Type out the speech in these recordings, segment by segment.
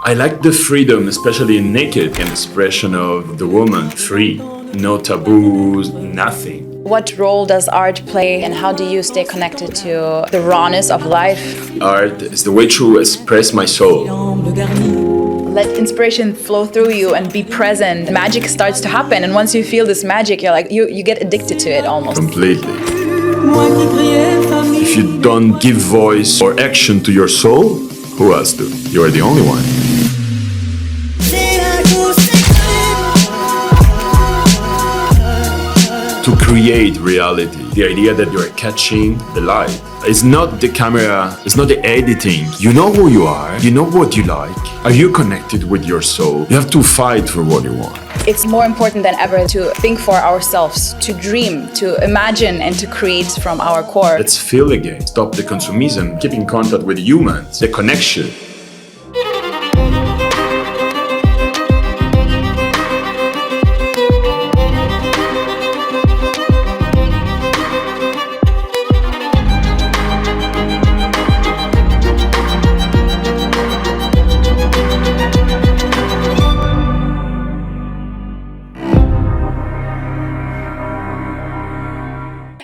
I like the freedom, especially in naked, and expression of the woman, free. No taboos, nothing. What role does art play and how do you stay connected to the rawness of life? Art is the way to express my soul. Let inspiration flow through you and be present. Magic starts to happen, and once you feel this magic, you're like, you get addicted to it almost. Completely. If you don't give voice or action to your soul, who else do? You are the only one. To create reality, the idea that you're catching the light. It's not the camera, it's not the editing. You know who you are, you know what you like. Are you connected with your soul? You have to fight for what you want. It's more important than ever to think for ourselves, to dream, to imagine, and to create from our core. Let's feel again. Stop the consumism, keep in contact with humans, the connection.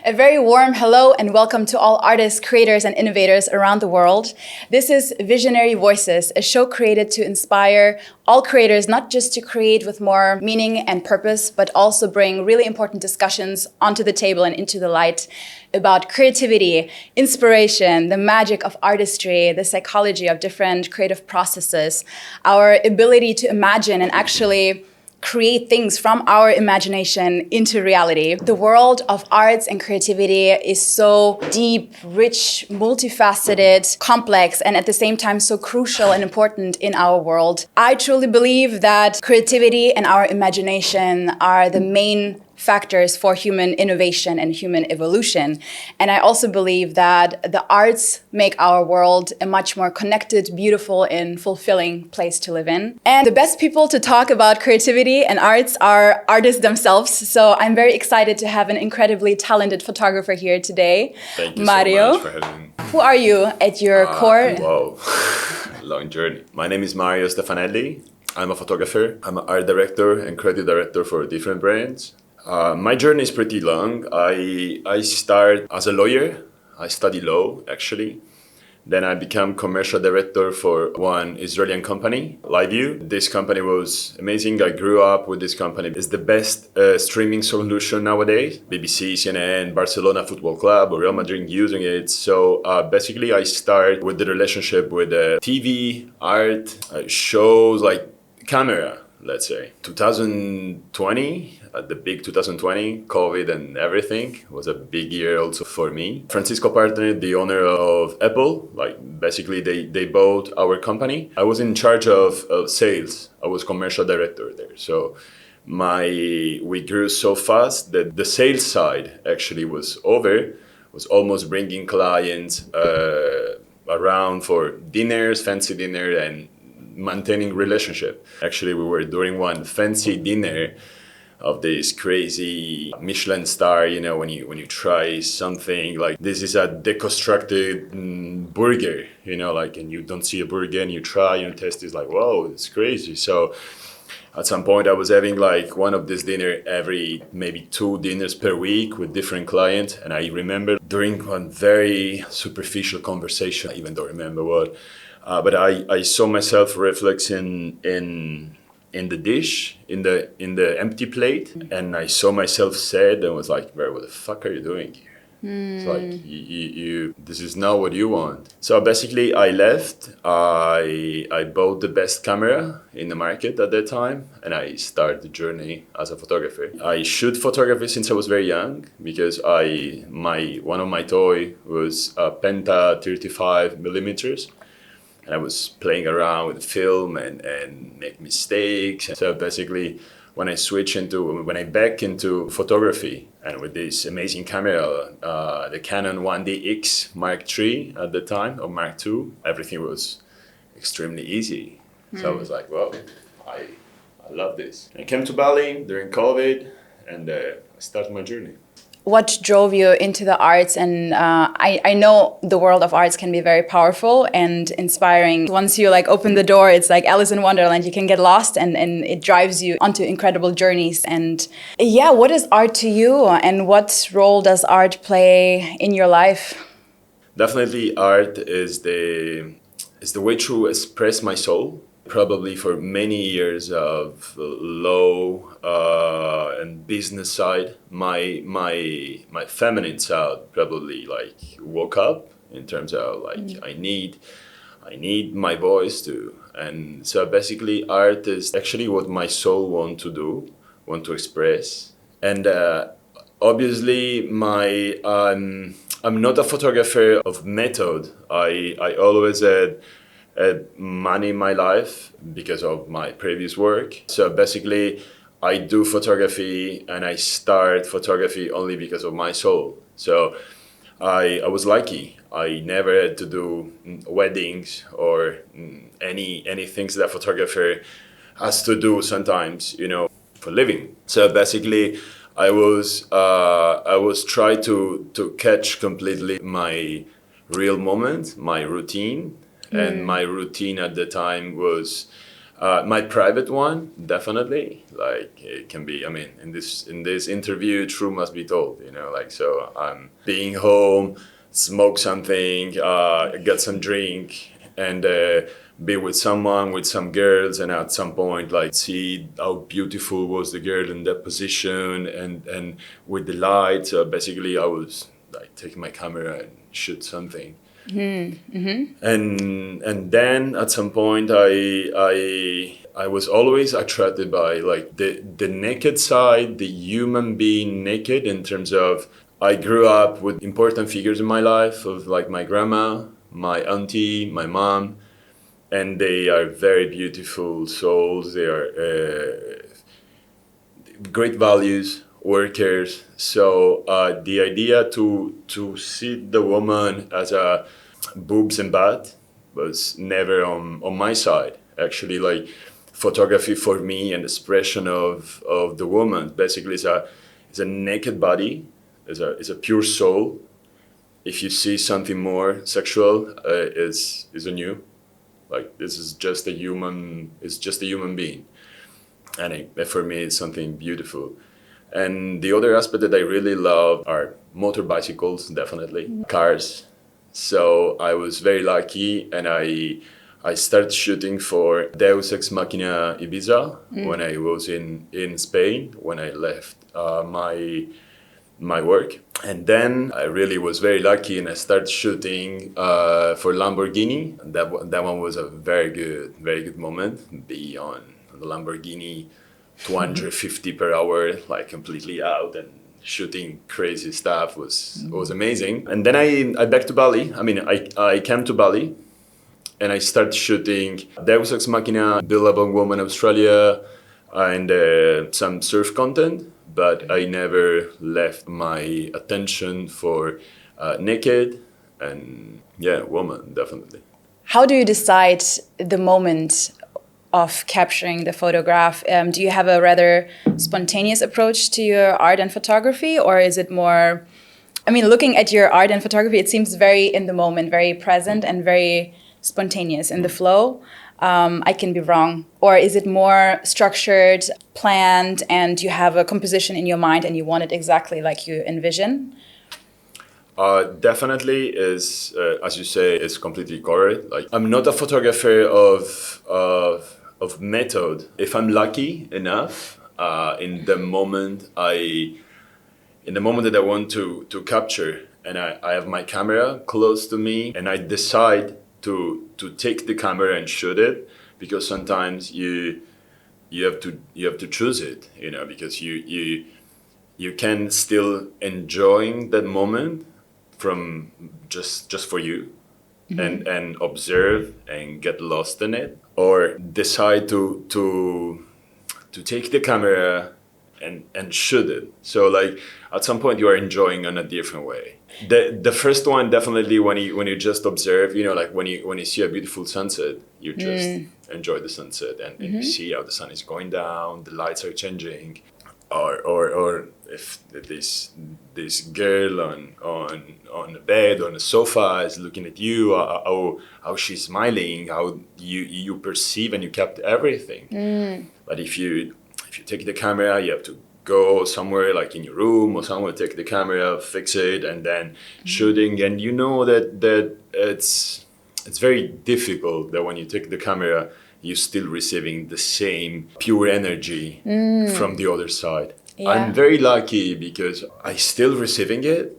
A very warm hello and welcome to all artists, creators, and innovators around the world. This is Visionary Voices, a show created to inspire all creators not just to create with more meaning and purpose, but also bring really important discussions onto the table and into the light about creativity, inspiration, the magic of artistry, the psychology of different creative processes, our ability to imagine and actually create things from our imagination into reality. The world of arts and creativity is so deep, rich, multifaceted, complex, and at the same time so crucial and important in our world. I truly believe that creativity and our imagination are the main factors for human innovation and human evolution. And I also believe that the arts make our world a much more connected, beautiful, and fulfilling place to live in. And the best people to talk about creativity and arts are artists themselves. So I'm very excited to have an incredibly talented photographer here today. Thank you Mario. so much for having me. Who are you at your core? Wow, long journey. My name is Mario Stefanelli. I'm a photographer. I'm an art director and creative director for different brands. My journey is pretty long. I start as a lawyer. I study law, actually. Then I became commercial director for one Israeli company, LiveView. This company was amazing. I grew up with this company. It's the best streaming solution nowadays. BBC, CNN, Barcelona Football Club, or Real Madrid using it. So basically I start with the relationship with TV, art, shows like camera. Let's say 2020, the big 2020, COVID and everything was a big year also for me. Francisco Partner, the owner of Apple, like basically they bought our company. I was in charge of sales. I was commercial director there. So we grew so fast that the sales side actually was almost bringing clients around for dinners, fancy dinner, and maintaining relationship. Actually, we were doing one fancy dinner of this crazy Michelin star, you know, when you try something like this is a deconstructed burger, you know, like, and you don't see a burger and you try and test, it's like, whoa, it's crazy. So at some point I was having like one of this dinner every maybe 2 dinners per week with different clients. And I remember during one very superficial conversation, I even don't remember what, but I saw myself reflecting in the dish, in the empty plate, and I saw myself sad and was like, "Bro, what the fuck are you doing here?" It's like you this is not what you want. So basically, I left. I bought the best camera in the market at that time, and I started the journey as a photographer. I shoot photography since I was very young because one of my toy was a Penta 35 millimeters. And I was playing around with film and make mistakes. So basically, when I back into photography and with this amazing camera, the Canon 1DX Mark III at the time, or Mark II, everything was extremely easy. So I was like, well, I love this. I came to Bali during COVID and I started my journey. what drove you into the arts? And I know the world of arts can be very powerful and inspiring. Once you like open the door, it's like Alice in Wonderland. You can get lost, and it drives you onto incredible journeys. And yeah, what is art to you, and what role does art play in your life? Definitely, art is the way to express my soul. Probably for many years of low and business side, my feminine side probably like woke up in terms of like I need my voice too. And so basically, art is actually what my soul want to express. And obviously, I'm not a photographer of method. I always had money in my life because of my previous work. So basically, I do photography and I start photography only because of my soul. So I was lucky. I never had to do weddings or any things that a photographer has to do sometimes, for living. So basically, I was trying to catch completely my real moment, my routine, and my routine at the time was my private one, definitely. Like it can be. I mean, in this interview, truth must be told. Like so. I'm being home, smoke something, get some drink, and be with someone, with some girls, and at some point, like see how beautiful was the girl in that position, and with the light. So basically, I was like taking my camera and shoot something. And then at some point I was always attracted by like the naked side, the human being naked, in terms of I grew up with important figures in my life of like my grandma, my auntie, my mom, and they are very beautiful souls. They are great values, workers. So the idea to see the woman as a boobs and butt was never on my side. Actually, like photography for me and expression of the woman basically is a naked body, is a pure soul. If you see something more sexual, is on you. Like this is just a human. It's just a human being, and for me, it's something beautiful. And the other aspect that I really love are motor bicycles, definitely cars. So I was very lucky, and I started shooting for Deus Ex Machina Ibiza when I was in Spain, when I left my work. And then I really was very lucky, and I started shooting for Lamborghini. That one was a very good moment. Be on the Lamborghini 250 per hour, like completely out and shooting crazy stuff was amazing. And then I back to Bali. I mean, I came to Bali and I started shooting Deus Ex Machina, Billabong Woman Australia, and some surf content. But I never left my attention for naked and woman, definitely. How do you decide the moment of capturing the photograph? Do you have a rather spontaneous approach to your art and photography, or is it more, I mean, looking at your art and photography, it seems very in the moment, very present and very spontaneous in the flow. I can be wrong. Or is it more structured, planned, and you have a composition in your mind and you want it exactly like you envision? Definitely is, as you say, is completely correct. Like I'm not a photographer of method. If I'm lucky enough, in the moment that I want to capture, and I have my camera close to me, and I decide to take the camera and shoot it, because sometimes you have to choose it, because you can still enjoying that moment from just for you, and observe and get lost in it, or decide to take the camera and shoot it. So like at some point you are enjoying in a different way. The first one, definitely when you just observe, like when you see a beautiful sunset, you just enjoy the sunset, and you see how the sun is going down, the lights are changing. or if this girl on the bed on the sofa is looking at you, how she's smiling, how you perceive and you capture everything. But if you take the camera, you have to go somewhere like in your room or somewhere, take the camera, fix it, and then shooting. And you know that it's very difficult that when you take the camera, you're still receiving the same pure energy from the other side. Yeah. I'm very lucky because I still receiving it.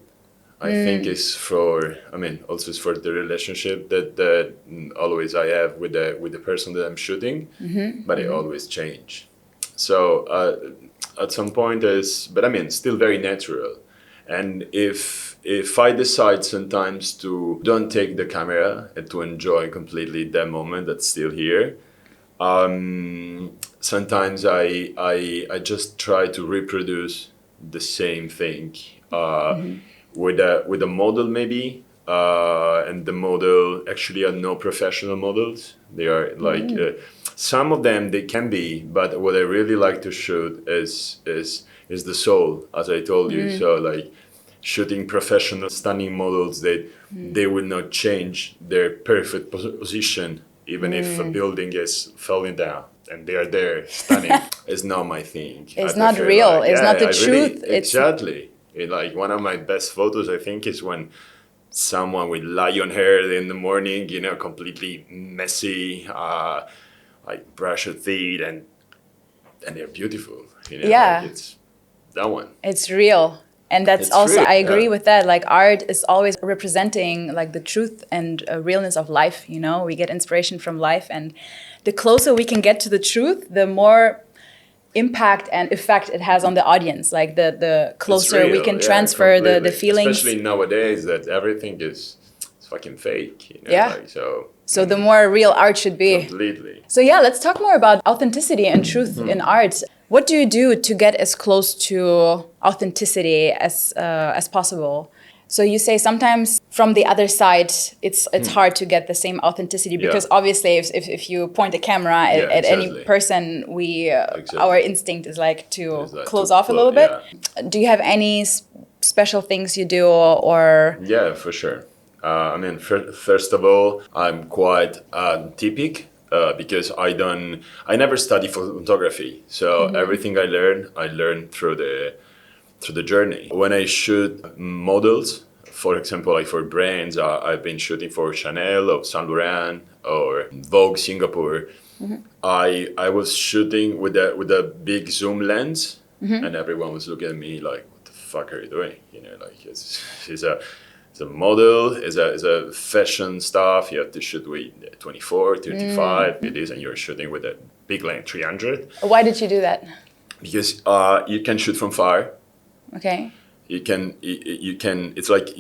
I think it's also it's for the relationship that always I have with the person that I'm shooting, but it always change. So at some point still very natural. And if I decide sometimes to don't take the camera and to enjoy completely that moment that's still here, sometimes I just try to reproduce the same thing with a model maybe, and the model actually are no professional models. They are like some of them they can be, but what I really like to shoot is the soul, as I told you. So like shooting professional stunning models, they will not change their perfect position even if a building is falling down and they are there stunning. It's not my thing. It's not real. It's not the truth. Exactly. Like one of my best photos, I think, is when someone with lion hair in the morning, completely messy, like brush your teeth, and they're beautiful. Yeah. Like it's that one. It's real. And that's It's also, real, I agree yeah. with that. Like art is always representing like the truth and realness of life. We get inspiration from life, and the closer we can get to the truth, the more impact and effect it has on the audience. Like the closer we can transfer the feelings. Especially nowadays that everything is fucking fake. Yeah. Like, so the more real art should be. completely. So yeah, let's talk more about authenticity and truth in art. What do you do to get as close to authenticity as possible? So you say sometimes from the other side, it's hard to get the same authenticity because obviously if you point a camera at any person, our instinct is like to close off a little bit. Yeah. Do you have any special things you do or? Yeah, for sure. First of all, I'm quite typical. Because I never study photography, so everything I learn through the journey. When I shoot models, for example, like for brands, I've been shooting for Chanel or Saint Laurent or Vogue Singapore. I was shooting with a big zoom lens, and everyone was looking at me like, "What the fuck are you doing?" Like it's a model, it's a fashion stuff. You have to shoot with 24, 35, it is, and you're shooting with a big lens, 300. Why did you do that? Because you can shoot from far. Okay. You can, it's like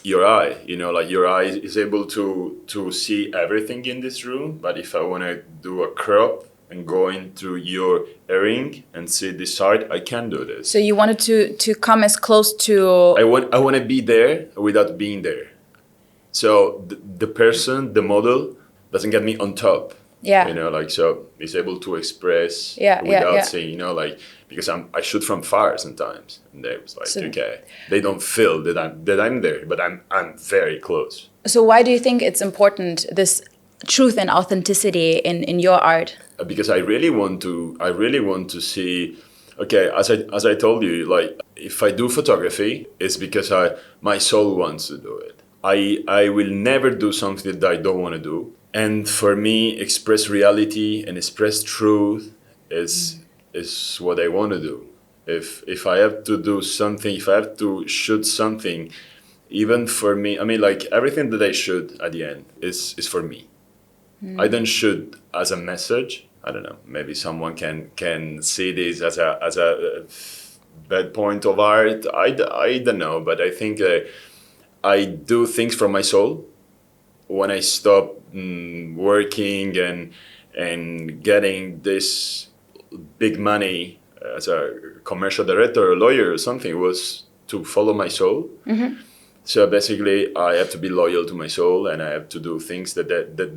your eye, like your eye is able to see everything in this room. But if I want to do a crop and go into your earring and see this side, I can do this. So you wanted to come as close to... I want to be there without being there. So the person, the model, doesn't get me on top. Yeah. So he's able to express without saying, because I shoot from far sometimes. And they was like, okay, they don't feel that I'm there, but I'm very close. So why do you think it's important, this truth and authenticity in your art? Because I really want to see, okay, as I told you, like if I do photography, it's because my soul wants to do it. I will never do something that I don't want to do. And for me, express reality and express truth is what I want to do. If I have to do something, if I have to shoot something, even for me, like everything that I shoot at the end is for me. I don't shoot as a message. I don't know. Maybe someone can see this as a bad point of art. I don't know, but I think I do things from my soul. When I stop working and getting this big money as a commercial director or lawyer or something, was to follow my soul. So basically, I have to be loyal to my soul, and I have to do things that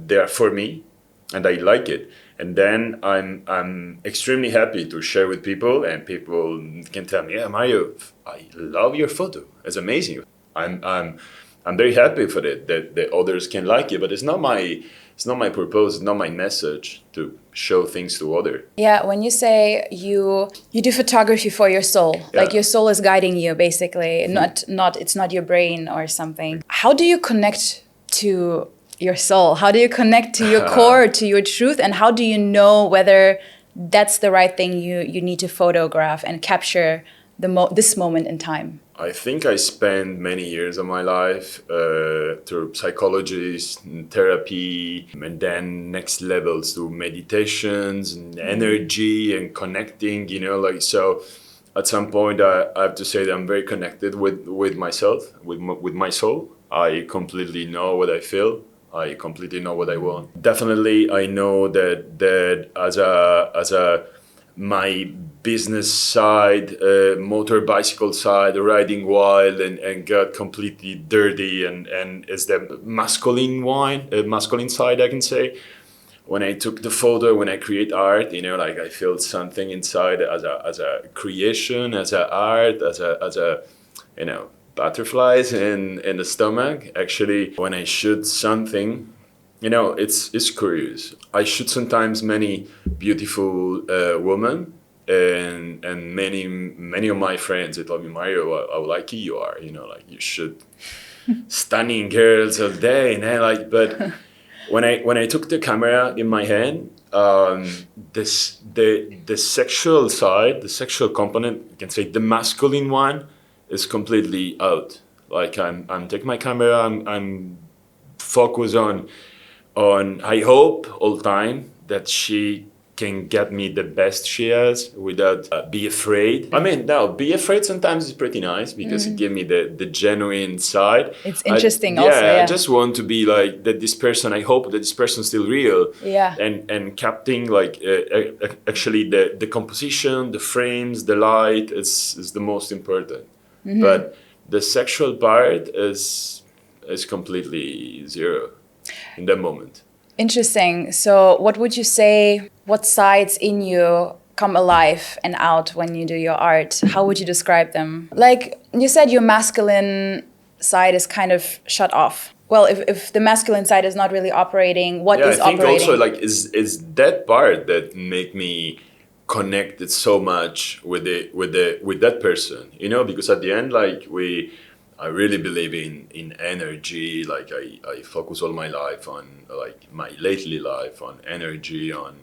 they are for me. and I like it. And then I'm extremely happy to share with people, and people can tell me, "Yeah, Mario, I love your photo. It's amazing." I'm very happy for it that others can like it, but it's not my purpose, it's not my message to show things to others. Yeah, when you say you do photography for your soul, Yeah. like your soul is guiding you basically, not it's not your brain or something. How do you connect to your soul? How do you connect to your core, to your truth, and how do you know whether that's the right thing you need to photograph and capture this moment in time? I think I spent many years of my life through psychologists, and therapy, and then next levels to meditations and energy and connecting, like so. At some point, I have to say that I'm very connected with myself, with my soul. I completely know what I feel. I completely know what I want. Definitely, I know that as a my business side, motor bicycle side, riding wild and got completely dirty and is the masculine side, I can say. When I took the photo, when I create art, like I feel something inside as a creation, as a art, as a butterflies in the stomach. Actually, when I shoot something, it's curious. I shoot sometimes many beautiful women, and many of my friends they told me, Mario, how lucky you are. Like you shoot stunning girls all day, but when I took the camera in my hand, the sexual side, the sexual component, you can say the masculine one, is completely out. Like I'm taking my camera, I'm focused on I hope all time that she can get me the best she has without be afraid. I mean, now be afraid sometimes is pretty nice because it gives me the genuine side. It's interesting I, also, yeah. I just want to be like that. This person, I hope that this person's still real. Yeah. And capturing like actually the composition, the frames, the light is the most important. But the sexual part is completely zero in that moment. Interesting. So, what would you say? What sides in you come alive and out when you do your art? How would you describe them? Like you said, your masculine side is kind of shut off. Well, if the masculine side is not really operating, what is I think operating? also like is that part that make me connected so much with that person, because at the end, like I really believe in energy. Like I focus all my life on like my lately life on energy, on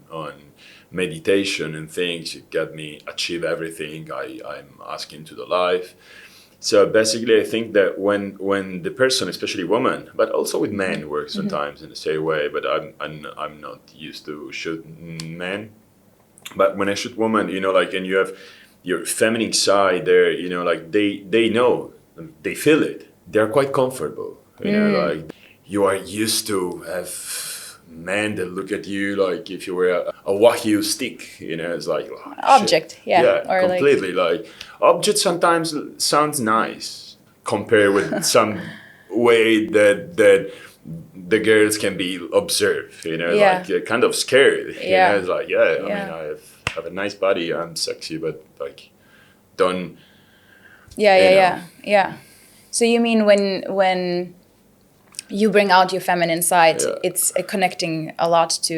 meditation and things. It got me achieve everything I'm asking to the life. So basically, I think that when the person, especially woman, but also with men, works sometimes in the same way. But I'm not used to shoot men. But when I shoot woman, like, and you have your feminine side there, like they know, they feel it. They're quite comfortable, like you are used to have men that look at you like if you were a wahyu stick, it's like oh, Object, shit. yeah. Yeah, Or completely. Like object sometimes sounds nice compared with some way that the girls can be observed, Yeah. like kind of scared. Yeah. It's like, I mean, Yeah. I have a nice body, I'm sexy, but like, don't. Yeah. So you mean when you bring out your feminine side, Yeah. it's connecting a lot to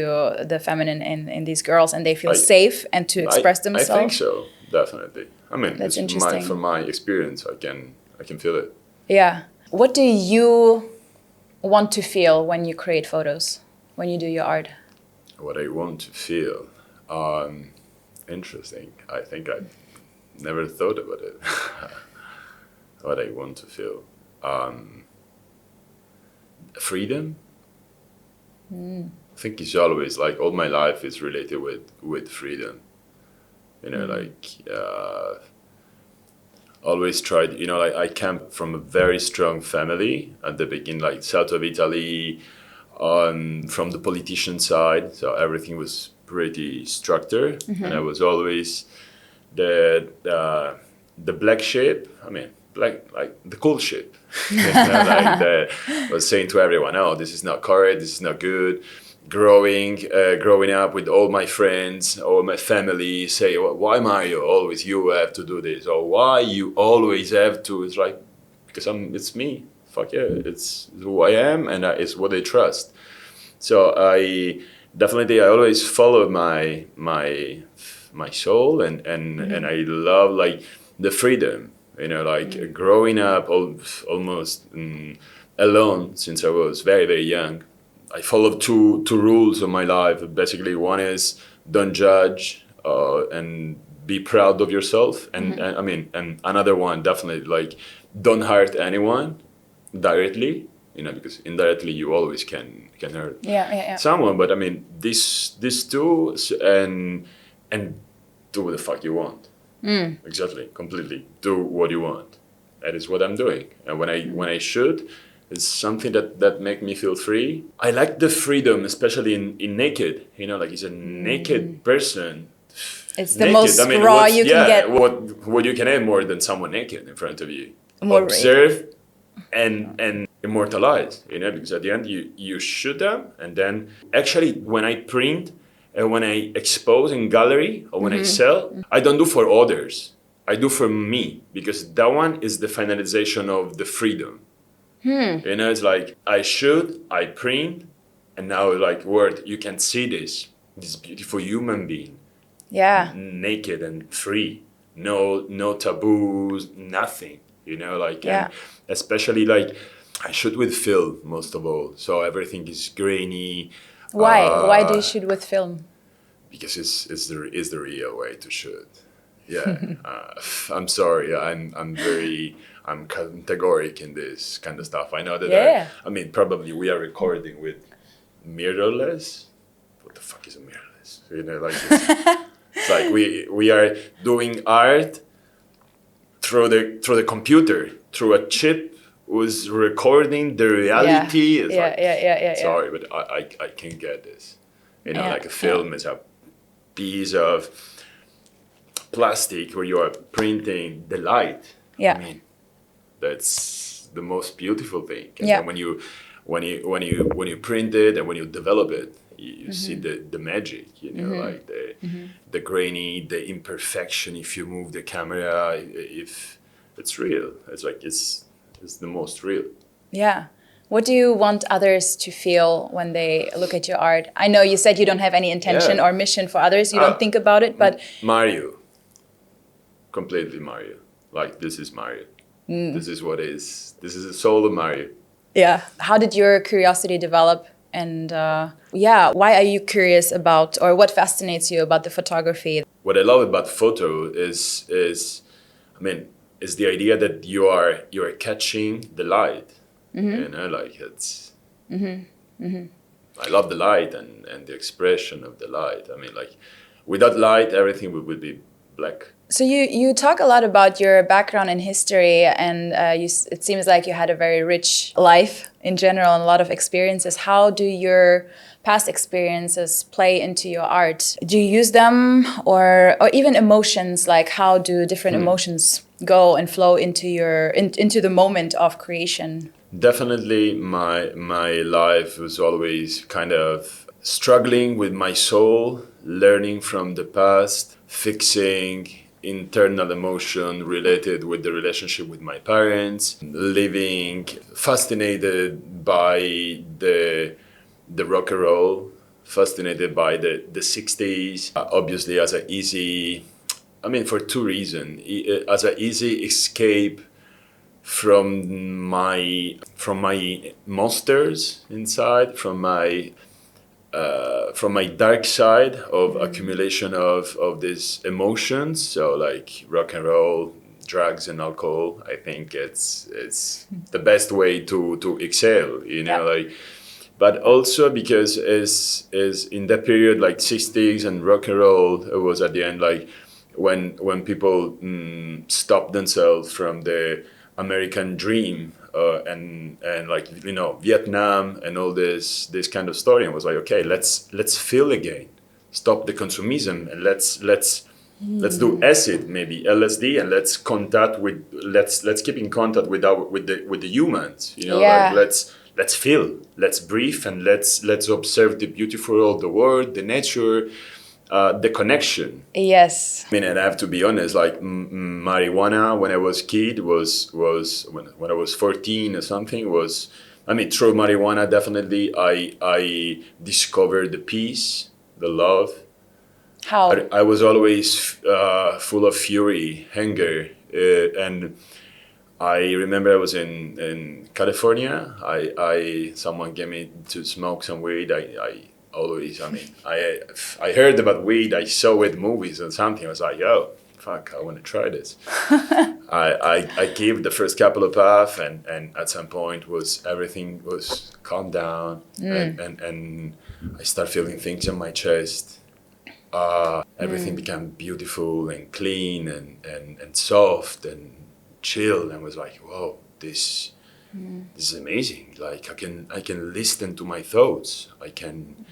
the feminine in these girls, and they feel I- safe and to express I themselves? think so, definitely. I mean, That's it's interesting. from my experience, I can feel it. Yeah. What do you want to feel when you create photos, when you do your art? What I want to feel, interesting. I think I never thought about it. What I want to feel, freedom. I think it's always like all my life is related with freedom. Like always tried. Like I came from a very strong family at the beginning, like south of Italy, from the politician side. So everything was pretty structured, and I was always the black sheep. I mean, black like the cool sheep. Like was saying to everyone, "Oh, this is not correct. This is not good. growing up with all my friends or my family say, well, why Mario, always you have to do this, or why you always have to. It's like, because it's me. Fuck yeah, it's who I am, and it's what I trust. So I always follow my soul, and I love like the freedom, like growing up almost alone since I was very, very young. I followed two rules of my life. Basically, one is don't judge and be proud of yourself, and another one definitely like don't hurt anyone directly, because indirectly you always can hurt someone. But these two, and do what the fuck you want. Exactly, completely do what you want. That is what I'm doing, and when I should. It's something that make me feel free. I like the freedom, especially in naked. Like he's a naked person. It's the most raw you can get. What you can have more than someone naked in front of you. Observe and immortalize. Because at the end you shoot them, and then actually when I print and when I expose in gallery or when I sell, I don't do for others. I do for me, because that one is the finalization of the freedom. It's like I print, and now like word, you can see this beautiful human being, naked and free, no taboos, nothing, and especially like I shoot with film most of all, so everything is grainy. Why do you shoot with film? Because it's the real way to shoot. I'm sorry, I'm categoric in this kind of stuff. I know that probably we are recording with mirrorless. What the fuck is a mirrorless? It's like we are doing art through the computer, through a chip who's recording the reality. Sorry, but I can't get this. Like a film is a piece of plastic where you are printing the light. That's the most beautiful thing. And then when you print it and when you develop it, you see the magic, like the grainy, the imperfection. If you move the camera, if it's real, it's like it's the most real. Yeah. What do you want others to feel when they look at your art? I know you said you don't have any intention or mission for others. You don't think about it, but Mario, completely Mario. Like this is Mario. This is what is. This is the soul of Mario. Yeah. How did your curiosity develop? And why are you curious about, or what fascinates you about the photography? What I love about photo is the idea that you are catching the light. Like it's. I love the light and the expression of the light. Like without light, everything would be black. So you talk a lot about your background in history, and it seems like you had a very rich life in general and a lot of experiences. How do your past experiences play into your art? Do you use them, or even emotions? Like how do different emotions go and flow into into the moment of creation? Definitely, my life was always kind of struggling with my soul, learning from the past, fixing internal emotion related with the relationship with my parents, living fascinated by the rock and roll, fascinated by the 60s, obviously as an easy, for two reasons, as an easy escape from my monsters inside, from my dark side of accumulation of these emotions. So like rock and roll, drugs and alcohol, I think it's the best way to exhale, like. But also because is in that period like 60s and rock and roll, it was at the end like when people stopped themselves from the American dream and like Vietnam and all this kind of story, and was like, okay, let's feel again, stop the consumism, and let's do acid, maybe LSD, and let's keep in contact with the humans, like let's let's feel, let's breathe, and let's observe the beautiful world, the world, the nature, the connection. Yes. I mean, and I have to be honest, like marijuana when I was kid was when I was 14 or something was. I mean, through marijuana, definitely, I discovered the peace, the love. How? I was always full of fury, anger, and I remember I was in California. Someone gave me to smoke some weed. I always, I mean, I heard about weed. I saw it in movies or something. I was like, yo, fuck, I want to try this. I gave the first couple of puffs, and at some point everything was calmed down, and I start feeling things on my chest. Everything became beautiful and clean and soft and chill, and was like, whoa, this is amazing. Like I can listen to my thoughts. I can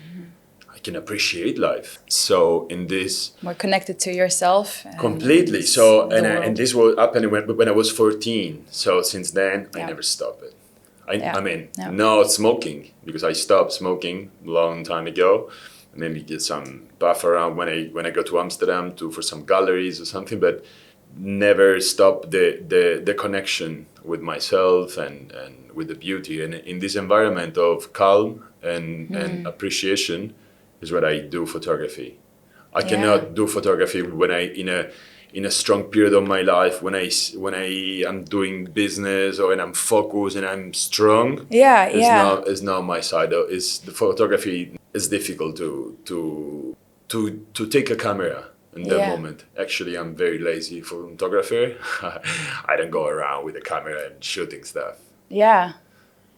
appreciate life. So in this, More connected to yourself. And completely. So the and world. this was happening when I was 14. So since then, I never stopped it. I mean, no smoking, because I stopped smoking a long time ago. Maybe get some puff around when I go to Amsterdam for some galleries or something, but never stop the connection with myself and with the beauty. And in this environment of calm and appreciation is what I do photography. I cannot do photography when I in a strong period of my life, when I am doing business or when I'm focused and I'm strong. It's not my side. It's the photography is difficult to take a camera in that moment. Actually, I'm very lazy photographer. I don't go around with a camera and shooting stuff. Yeah.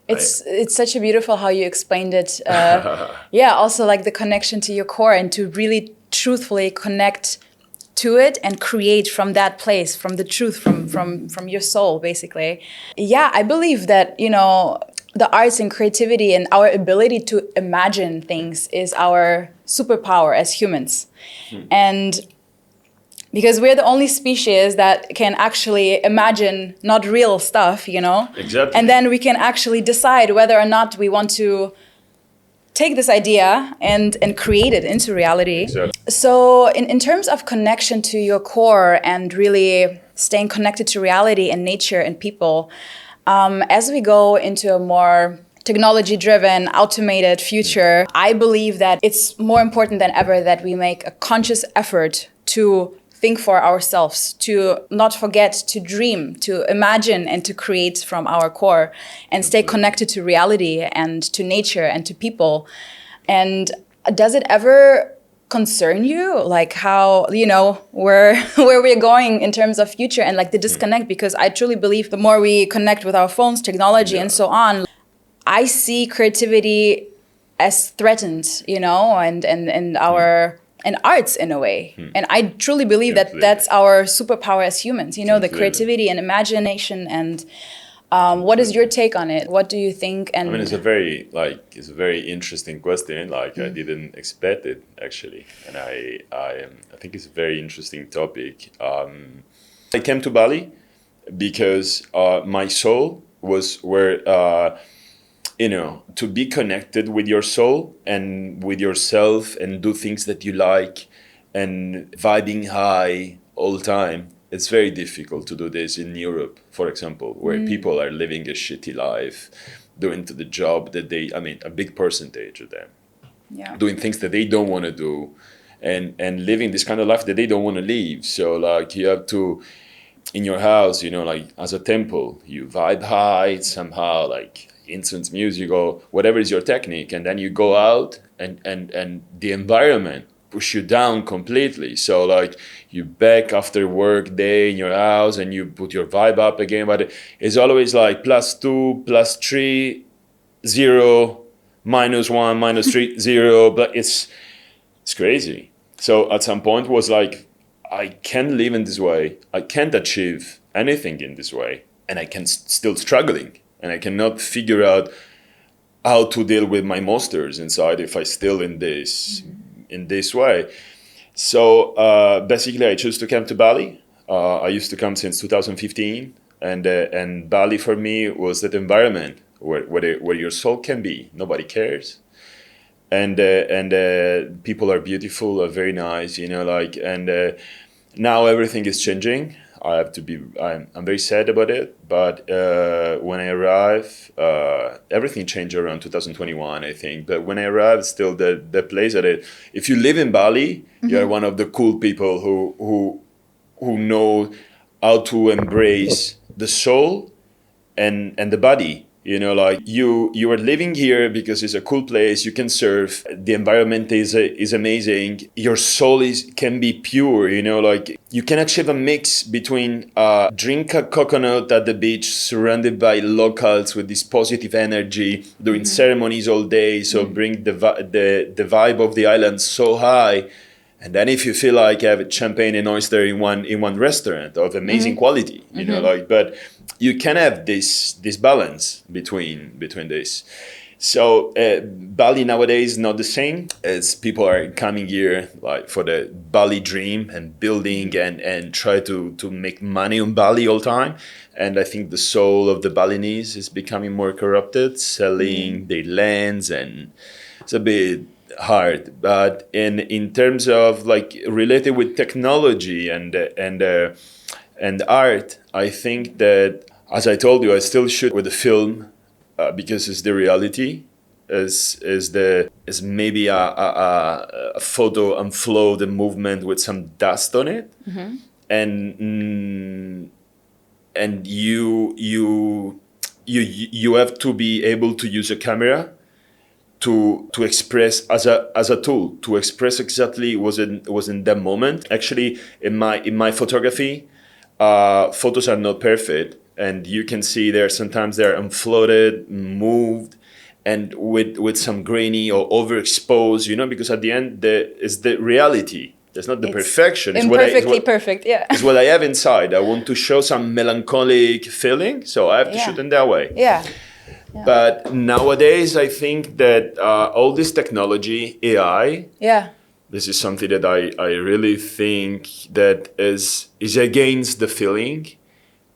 It's such a beautiful how you explained it. Also like the connection to your core and to really truthfully connect to it and create from that place, from the truth, from your soul, basically. Yeah, I believe that, the arts and creativity and our ability to imagine things is our superpower as humans. And because we're the only species that can actually imagine not real stuff, Exactly. And then we can actually decide whether or not we want to take this idea and create it into reality. Exactly. So in terms of connection to your core and really staying connected to reality and nature and people, as we go into a more technology-driven, automated future, I believe that it's more important than ever that we make a conscious effort to think for ourselves, to not forget to dream, to imagine and to create from our core and stay connected to reality and to nature and to people. And does it ever concern you, like how, where we're going in terms of future and like the disconnect? Because I truly believe the more we connect with our phones, technology and so on, I see creativity as threatened, and our and arts in a way. And I truly believe that that's our superpower as humans, the creativity and imagination. And what is your take on it? What do you think? And I mean, it's a very interesting question. Like I didn't expect it actually, and I think it's a very interesting topic. I came to Bali because my soul was where. To be connected with your soul and with yourself and do things that you like and vibing high all the time. It's very difficult to do this in Europe, for example, where people are living a shitty life, doing the job that a big percentage of them, doing things that they don't want to do and living this kind of life that they don't want to live. So like you have to, in your house, like as a temple, you vibe high somehow, like incense music or whatever is your technique, and then you go out and the environment push you down completely. So like you back after work day in your house and you put your vibe up again, but it's always like +2, +3, 0, -1, -3, 0, but it's crazy. So at some point was like, I can't live in this way, I can't achieve anything in this way, and I can still struggling. And I cannot figure out how to deal with my monsters inside if I still in this way. So basically, I chose to come to Bali. I used to come since 2015, and Bali for me was that environment where your soul can be. Nobody cares. And people are beautiful, are very nice, now everything is changing. I'm very sad about it, but when I arrive, everything changed around 2021, I think. But when I arrived, still the place that if you live in Bali, you're one of the cool people who know how to embrace the soul and the body. You are living here because it's a cool place. You can surf. The environment is amazing. Your soul can be pure. You can achieve a mix between drink a coconut at the beach, surrounded by locals with this positive energy, doing ceremonies all day. So bring the vibe of the island so high. And then if you feel like you have a champagne and oyster in one restaurant of amazing quality, but you can have this balance between this. So Bali nowadays is not the same, as people are coming here like for the Bali dream and building and try to make money on Bali all the time. And I think the soul of the Balinese is becoming more corrupted, selling their lands, and it's a bit hard. But in terms of like related with technology and art, I think that, as I told you, I still shoot with the film because it's the reality. Is maybe a photo and flow the movement with some dust on it, and you have to be able to use a camera to express as a tool to express exactly was in that moment. Actually, in my photography, photos are not perfect, and you can see sometimes they're unfloated, moved, and with some grainy or overexposed, because at the end is the reality. There's not the perfection. Imperfectly perfect, yeah. It's what I have inside. I want to show some melancholic feeling, so I have to shoot in that way. Yeah. But nowadays, I think that all this technology, AI, this is something that I really think that is against the feeling,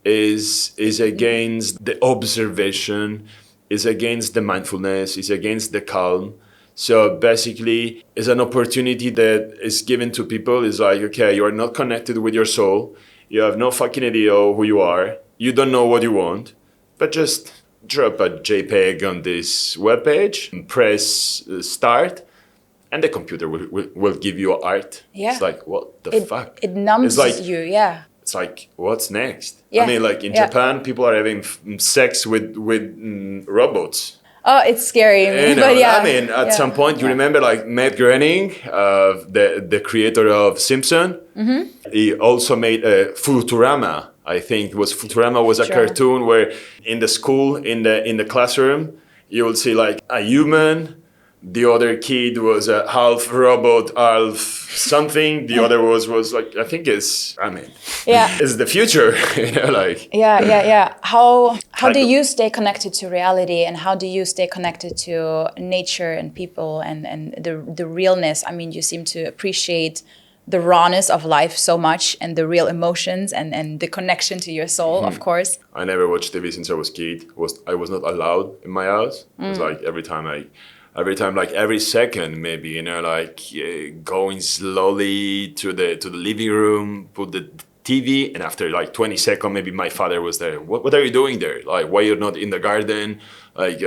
is against the observation, is against the mindfulness, is against the calm. So basically, it's an opportunity that is given to people. It's like, okay, you are not connected with your soul. You have no fucking idea who you are. You don't know what you want, but just drop a JPEG on this webpage, press start, and the computer will give you art. Yeah. It's like, what the fuck? It numbs you, It's like, what's next? Yeah. I mean, like in Japan, people are having sex with robots. Oh, it's scary. But I mean, at some point, you remember like Matt Groening, the creator of Simpson? He also made Futurama. I think Futurama was a cartoon where in the school, in the classroom, you will see like a human. The other kid was a half robot, half something. The other was like, I think it's the future, like. Yeah. How do you stay connected to reality, and how do you stay connected to nature and people and the realness? I mean, you seem to appreciate the rawness of life so much, and the real emotions and the connection to your soul, of course. I never watched TV since I was a kid. I was not allowed in my house. It was like every time, like every second, maybe, going slowly to the living room, put the TV, and after like 20 seconds, maybe my father was there. What are you doing there? Like, why you're not in the garden, like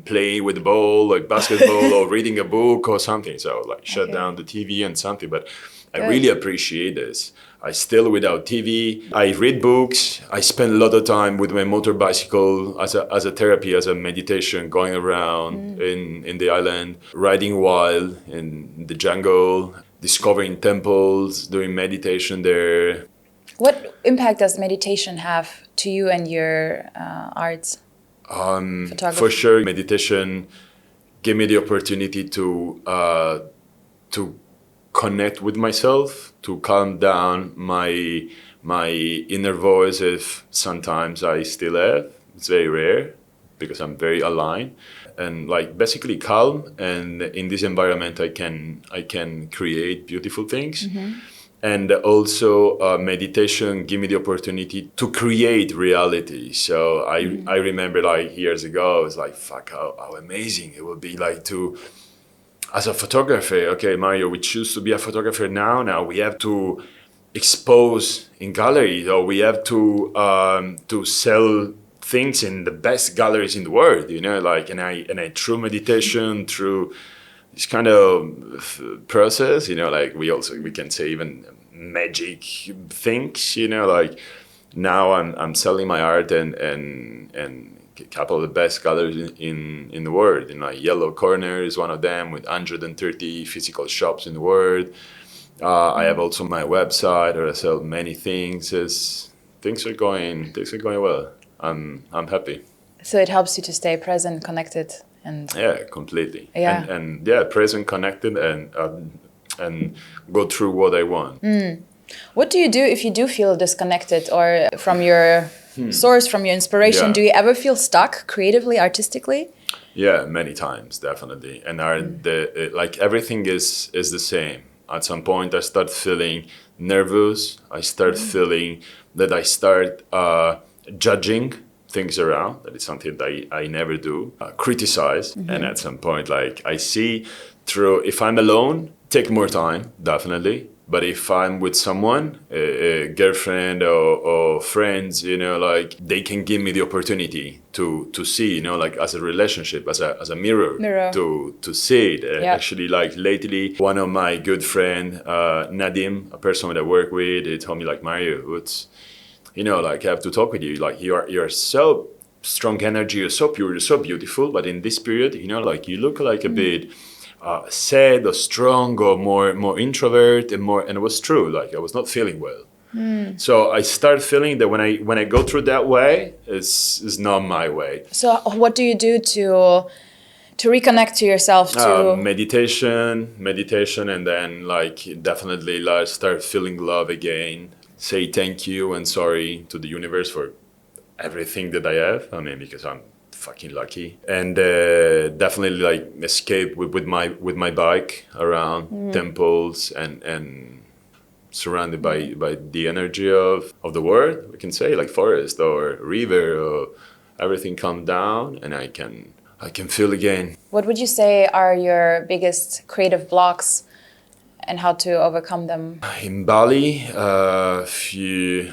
playing with the ball, like basketball, or reading a book or something? So like shut down the TV and something. But I really appreciate this. I still without TV. I read books. I spend a lot of time with my motor bicycle as a therapy, as a meditation, going around in the island, riding wild in the jungle, discovering temples, doing meditation there. What impact does meditation have to you and your arts? Photography? For sure, meditation gave me the opportunity to connect with myself, to calm down my inner voice, if sometimes I still have. It's very rare because I'm very aligned and like basically calm. And in this environment, I can create beautiful things. And also meditation give me the opportunity to create reality. So I remember like years ago, I was like, fuck, how amazing it would be like to, as a photographer, okay, Mario, we choose to be a photographer now. Now we have to expose in galleries, or we have to sell things in the best galleries in the world, you know, like, and I through meditation, through this kind of process, you know, like we can say even magic things, you know, like now I'm selling my art and a couple of the best galleries in the world. In like Yellow Corner is one of them with 130 physical shops in the world. I have also my website where I sell many things. Things are going well. I'm happy. So it helps you to stay present, connected, and yeah, completely. Yeah. And yeah, present, connected, and go through what I want. What do you do if you do feel disconnected or from your source, from your inspiration? Yeah. Do you ever feel stuck creatively, artistically? Yeah, many times, definitely. And like everything is the same. At some point, I start feeling nervous. I start feeling that I start judging things around. That is something that I never do. Criticize. And at some point, like I see through, if I'm alone, take more time, definitely. But if I'm with someone, a girlfriend or friends, you know, like they can give me the opportunity to see, you know, like as a relationship, as a mirror. To see it. Yeah. Actually, like lately, one of my good friend, Nadim, a person that I work with, he told me like, Mario, it's, you know, like I have to talk with you. Like you're so strong energy, you're so pure, you're so beautiful. But in this period, you know, like you look like a bit sad or strong or more introvert and it was true. Like I was not feeling well. So I start feeling that when I go through that way, it's not my way. So what do you do to reconnect to yourself? Meditation, and then like definitely like start feeling love again. Say thank you and sorry to the universe for everything that I have. I mean, because I'm fucking lucky. And definitely like escape with my bike around temples and surrounded by the energy of the world, we can say, like forest or river, or everything calm down and I can feel again. What would you say are your biggest creative blocks and how to overcome them? In Bali, a few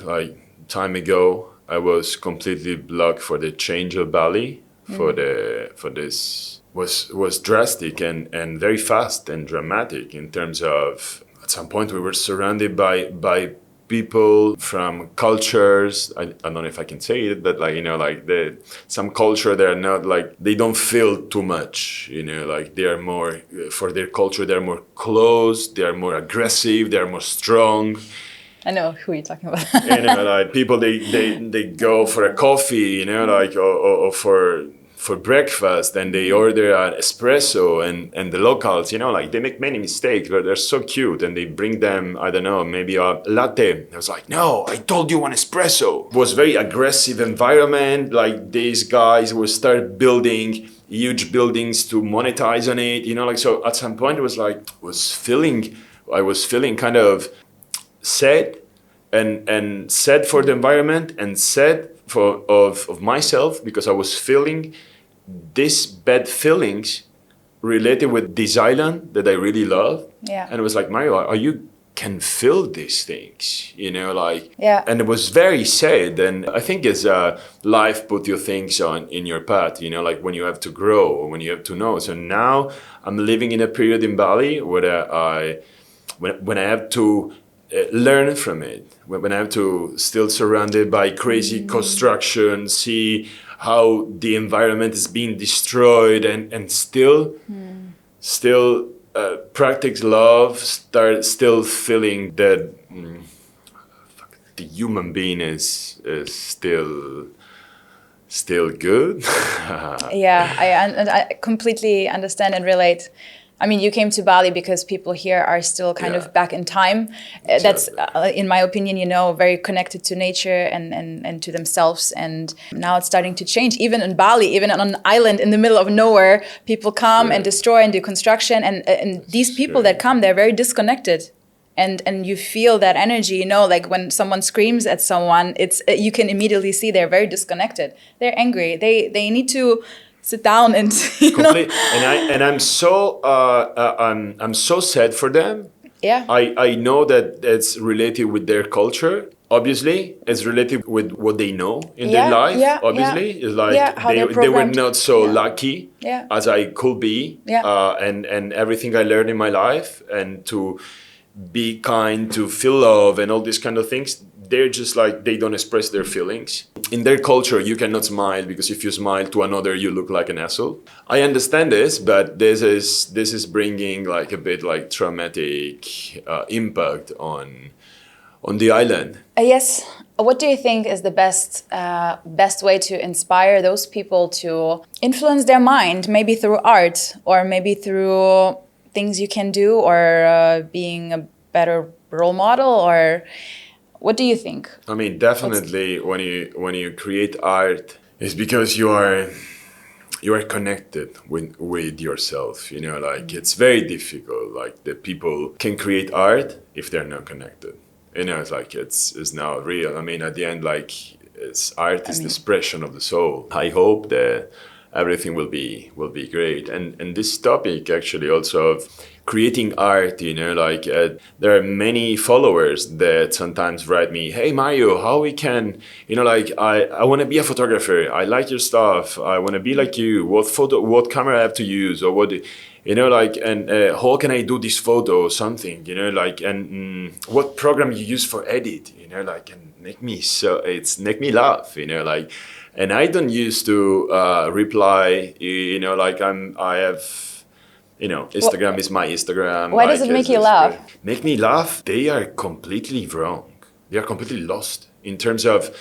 time ago, I was completely blocked for the change of Bali. For this was drastic and very fast and dramatic in terms of, at some point we were surrounded by people from cultures. I don't know if I can say it, but like, you know, like some culture, they're not like, they don't feel too much, you know, like they are more, for their culture, they're more closed, they are more aggressive, they are more strong. I know who you're talking about. You know, like people, they go for a coffee, you know, like, or for breakfast, and they order an espresso, and the locals, you know, like they make many mistakes, but they're so cute, and they bring them, I don't know, maybe a latte. I was like, no, I told you one espresso. It was very aggressive environment. Like these guys will start building huge buildings to monetize on it, you know, like, so at some point it was like, I was feeling kind of sad and sad for the environment and sad of myself, because I was feeling these bad feelings related with this island that I really love. Yeah. And it was like, Mario, are you can feel these things, you know, like, yeah. And it was very sad. And I think as life put you things in your path, you know, like when you have to grow or when you have to know. So now I'm living in a period in Bali where when I have to learn from it, when I have to still surrounded by crazy construction, see how the environment is being destroyed, and still practice love, still feeling that the human being is still good. Yeah, I completely understand and relate. I mean, you came to Bali because people here are still kind of back in time. Exactly. That's, in my opinion, you know, very connected to nature and to themselves. And now it's starting to change. Even in Bali, even on an island in the middle of nowhere, people come and destroy and do construction. And these people that come, they're very disconnected. and you feel that energy, you know, like when someone screams at someone, it's you can immediately see they're very disconnected. They're angry. They need to sit down and Complete. And I'm so sad for them. Yeah. I know that it's related with their culture. Obviously, it's related with what they know in their life. Obviously, it's like how they they're were programmed. not so lucky Yeah. as I could be. Yeah. And everything I learned in my life, and to be kind, to feel love, and all these kind of things. They're just like, they don't express their feelings. In their culture, you cannot smile, because if you smile to another, you look like an asshole. I understand this, but this is bringing like a bit like traumatic impact on the island. Yes. What do you think is the best way to inspire those people to influence their mind, maybe through art, or maybe through things you can do, or being a better role model, or what do you think? I mean, definitely when you create art, it's because you are connected with yourself. You know, like it's very difficult. Like the people can create art if they're not connected. You know, it's like it's not real. I mean, at the end, like art is the expression of the soul. I hope that everything will be great. And this topic actually also of creating art, you know, like there are many followers that sometimes write me, hey Mario, how we can, you know, like I want to be a photographer, I like your stuff, I want to be like you, what camera I have to use, or what, you know, like, and how can I do this photo or something, you know, like, and what program you use for edit, you know, like, and make me laugh, you know, like. And I don't used to reply, you know, like I have, you know, Instagram is my Instagram. Why does it make you laugh? Make me laugh? They are completely wrong. They are completely lost in terms of,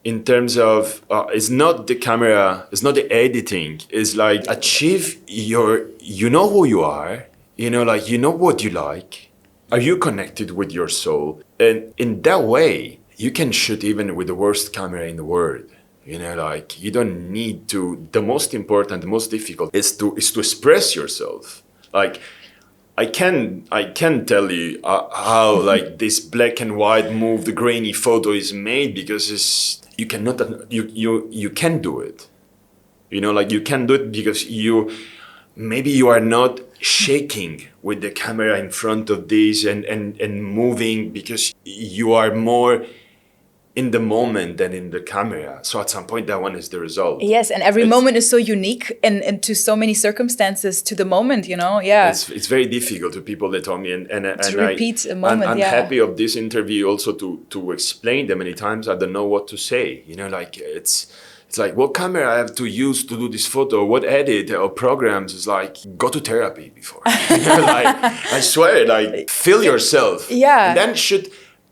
it's not the camera, it's not the editing. It's like achieve you know who you are, you know, like, you know what you like. Are you connected with your soul? And in that way, you can shoot even with the worst camera in the world. You know, like you don't need to. The most important, the most difficult is to express yourself. Like I can tell you how like this black and white move, the grainy photo is made, because you cannot you can do it. You know, like you can do it because maybe you are not shaking with the camera in front of this and moving, because you are more in the moment than in the camera. So at some point, that one is the result. Yes, and every moment is so unique and to so many circumstances to the moment, you know? Yeah. It's very difficult to people that told me. And to repeat a moment, I'm happy of this interview also to explain that many times I don't know what to say. You know, like it's like, what camera I have to use to do this photo, what edit or programs. Is like, go to therapy before. You know, like, I swear, like, feel yourself. Yeah. And then shoot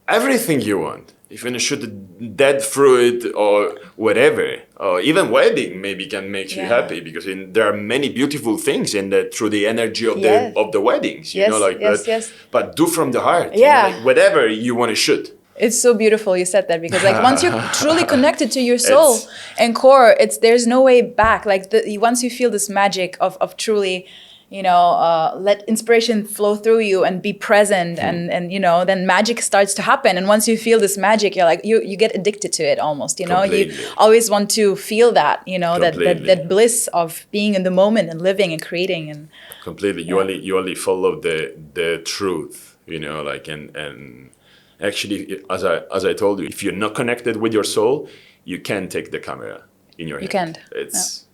everything you want. If you want to shoot a dead fruit or whatever, or even wedding maybe can make you happy, because there are many beautiful things in that through the energy of the weddings. You know, like but do from the heart. Yeah. You know, like whatever you want to shoot. It's so beautiful you said that, because like once you're truly connected to your soul and core, there's no way back. Like once you feel this magic of truly, you know, let inspiration flow through you and be present, and you know, then magic starts to happen. And once you feel this magic, you're like, you get addicted to it almost, you know. Completely. You always want to feel that, you know, that bliss of being in the moment and living and creating. And completely, you only follow the truth, you know, like, and actually, as I told you, if you're not connected with your soul, you can't take the camera in your hand. You can't.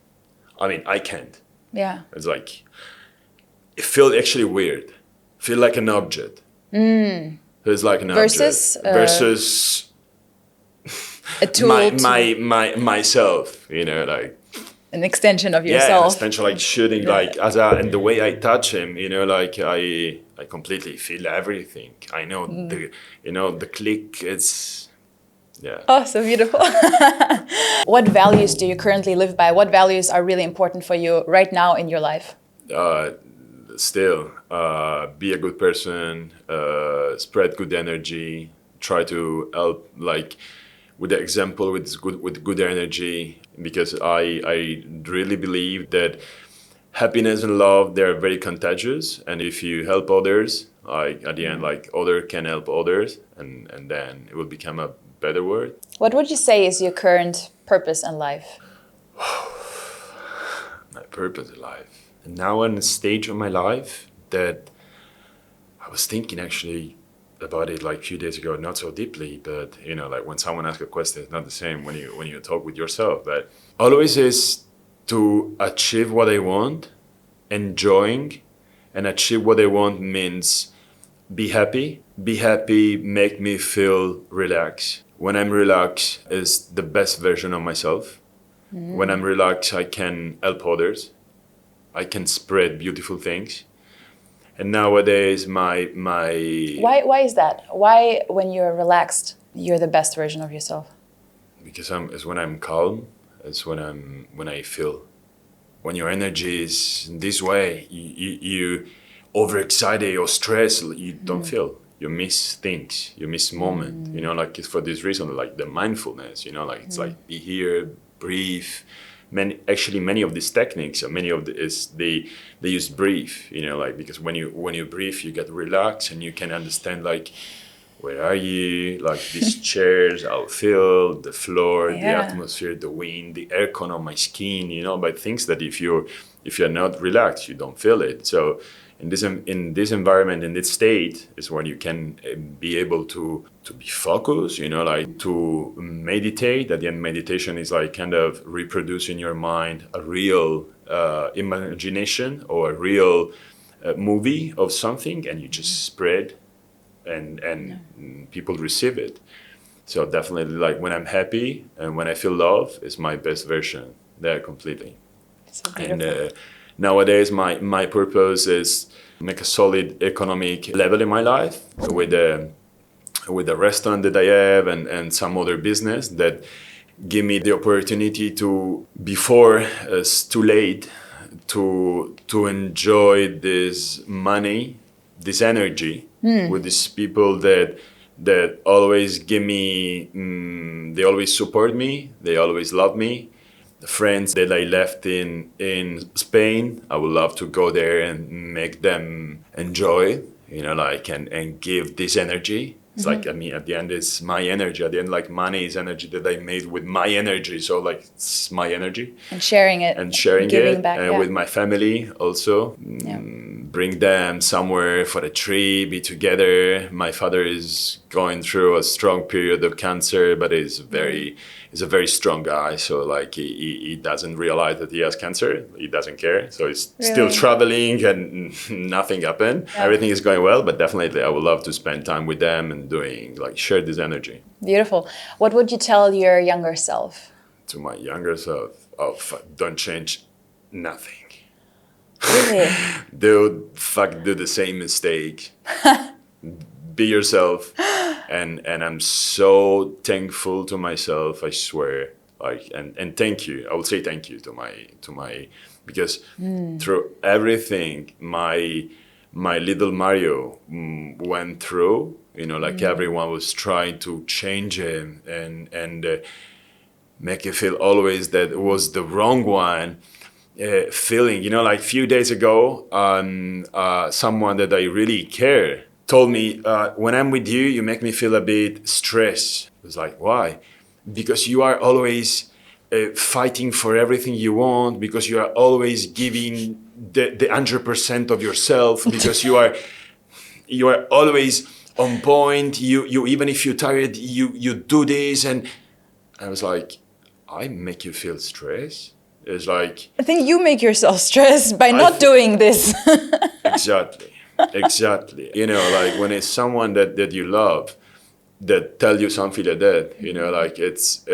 I mean, I can't. Yeah. It's like, it feels actually weird. Feel like an object. Feels like an versus, object. Versus a tool. myself, you know, like an extension of yourself. Yeah, an extension, like shooting, like and the way I touch him, you know, like I completely feel everything. I know the click. It's Oh, so beautiful. What values do you currently live by? What values are really important for you right now in your life? Still, be a good person, spread good energy, try to help, like, with the example, with good energy, because I really believe that happiness and love, they're very contagious, and if you help others, Like at the end, like other can help others, and then it will become a better world. What would you say is your current purpose in life? My purpose in life. And now I'm in a stage of my life that I was thinking actually about it like a few days ago, not so deeply, but you know, like when someone asks a question, it's not the same when you talk with yourself. But always is to achieve what I want, enjoying, and achieve what I want means be happy. Be happy, make me feel relaxed. When I'm relaxed, is the best version of myself. When I'm relaxed, I can help others. I can spread beautiful things. And nowadays, my Why is that? Why, when you're relaxed, you're the best version of yourself? because it's when I'm calm. It's when I feel. When your energy is in this way, you overexcited or stressed, you don't feel. You miss things. You miss moment. You know, like it's for this reason, like the mindfulness. You know, like it's like be here, breathe. Many of these techniques, many of the is they use breathe. You know, like because when you breathe, you get relaxed and you can understand like where are you? Like these chairs, I'll feel the floor, the Yeah. atmosphere, the wind, the aircon on my skin. You know, but things that if you're not relaxed, you don't feel it. So in this environment, in this state, is when you can be able to be focused. You know, like to meditate. At the end, meditation is like kind of reproduce in your mind a real imagination or a real movie of something, and you just spread and people receive it. So definitely, like when I'm happy and when I feel love, is my best version there completely. So And beautiful. nowadays, my purpose is make a solid economic level in my life with the restaurant that I have and some other business that give me the opportunity to before it's too late to enjoy this money, this energy with these people that always give me, they always support me, they always love me. The friends that I left in Spain, I would love to go there and make them enjoy, you know, like and give this energy. It's like I mean, at the end, it's my energy. At the end, like money is energy that I made with my energy. So like it's my energy And sharing it. and sharing giving it back, and yeah. with my family also. Yeah. Bring them somewhere for a trip, be together. My father is going through a strong period of cancer, but he's a very strong guy. So like he doesn't realize that he has cancer. He doesn't care. So he's still Really? traveling and nothing happened. Yeah. Everything is going well, but definitely I would love to spend time with them and doing like share this energy. Beautiful. What would you tell your younger self? To my younger self, oh, don't change nothing. Really? Do the same mistake. Be yourself, and I'm so thankful to myself. I swear, like and thank you. I would say thank you to my because through everything my little Mario went through. You know, like everyone was trying to change him and make you feel always that it was the wrong one. Feeling, you know, like a few days ago, someone that I really care told me, when I'm with you, you make me feel a bit stressed. I was like, why? Because you are always fighting for everything you want, because you are always giving the 100% of yourself, because you are always on point. You even if you're tired, you do this. And I was like, I make you feel stressed? It's like I think you make yourself stressed by I not th- doing this. exactly. You know, like when it's someone that you love that tell you something like that, you know, like it's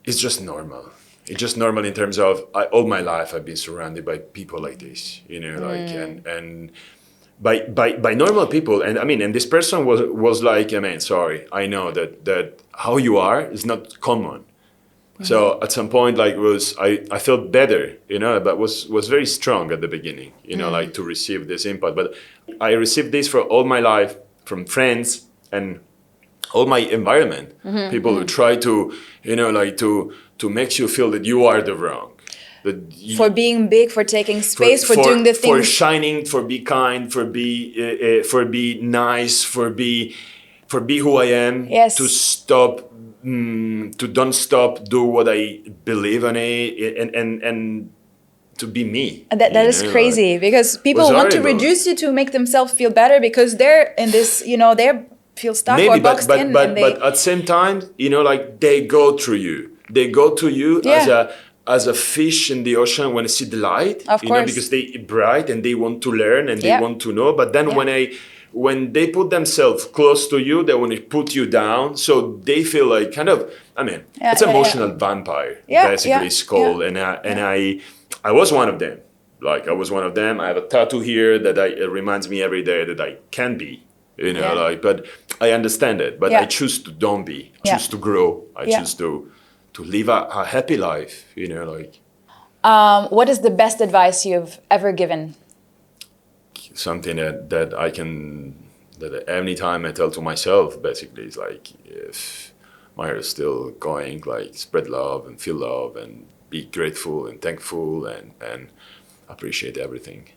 just normal. It's just normal in terms of all my life I've been surrounded by people like this, you know, like and by normal people. And I mean, and this person was like, I mean, sorry, I know that how you are is not common. So at some point, like I felt better, you know, but was very strong at the beginning, you know, like to receive this input. But I received this for all my life from friends and all my environment. People who try to, you know, like to make you feel that you are the wrong. For being big, for taking space, for doing the things. For shining, for be kind, for be nice, for be who I am. Yes. To stop, to don't stop, do what I believe in it, and to be me. And that is crazy, because people want to reduce you to make themselves feel better, because they're in this, they feel stuck or boxed in. But at the same time, like they go through you. They go to you as a fish in the ocean when they see the light. Of course. Because they bright and they want to learn and they want to know. But then when they put themselves close to you, they want to put you down. So they feel like it's emotional vampire, basically, it's called. And I was one of them. Like, I was one of them. I have a tattoo here that it reminds me every day that I can be, but I understand it. But I choose to don't be. I choose to grow. I choose to live a happy life, What is the best advice you've ever given? Something that I can, that any time I tell to myself, basically, is like, if Mario is still going, like, spread love and feel love and be grateful and thankful and appreciate everything.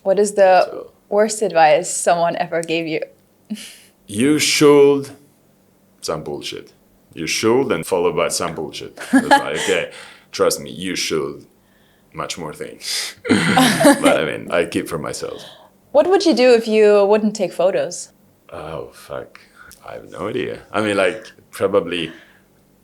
What is the worst advice someone ever gave you? You should, some bullshit. You should, and followed by some bullshit. It's like, okay, trust me, you should much more things. But I keep for myself. What would you do if you wouldn't take photos? Oh, fuck. I have no idea. Probably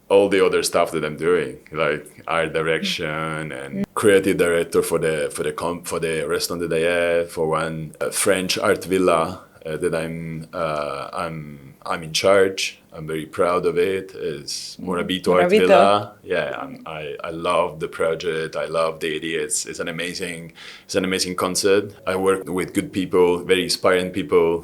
all the other stuff that I'm doing, like art direction and creative director for the restaurant that I have, for one French art villa that I'm in charge. I'm very proud of it. It's Morabito Art Villa. Yeah, I love the project. I love the idea. It's an amazing concept. I work with good people, very inspiring people.